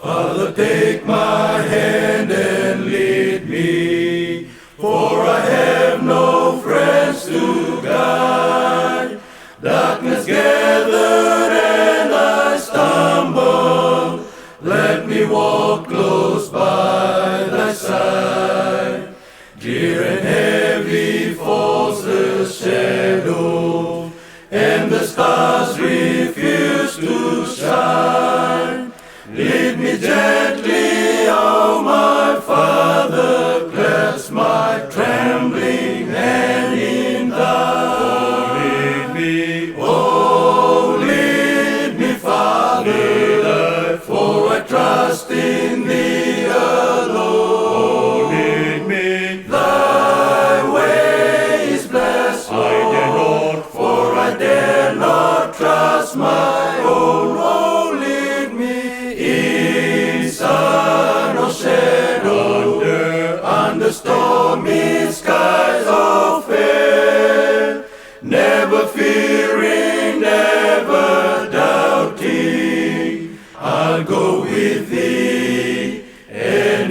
Father, take my hand and lead me, for I have no friends to guide. Darkness gathered and I stumble. Let me walk close by thy side. Drear and heavy falls the shadow, and the stars refuse to shine. Lead me gently, oh my Father, clasp my trembling hand in thine. Oh, lead me, Father, for I trust in thee alone. Oh, lead me. Thy way is blessed, for I dare not trust my own. Oh, lead me in sun or shadow, under stormy skies of fair, never fearing, never doubting, I'll go with thee anywhere.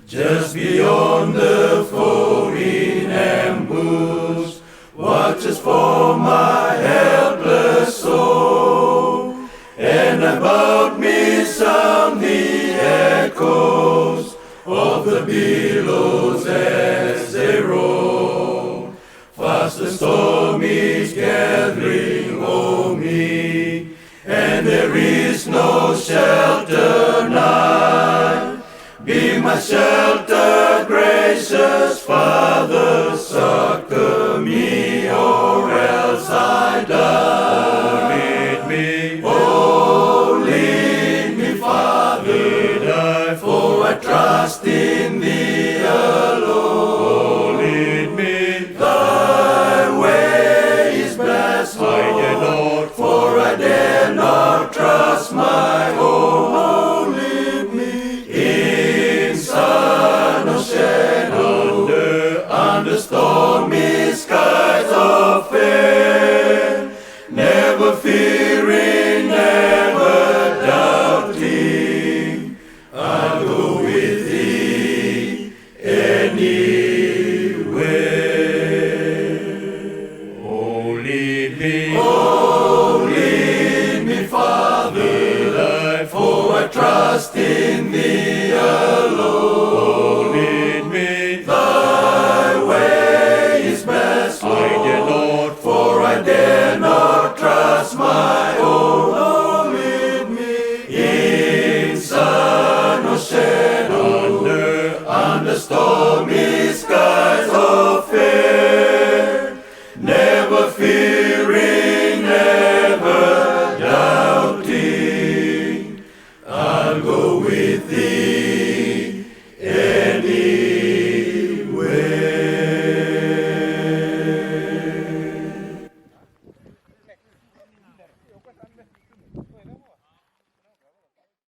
Just beyond the foe in ambush, watches for my helpless soul, and about me sound the echoes of the billows as they roll. Fast the storm is gathering o'er me, and there is no shelter nigh. Be my shelter, gracious Father.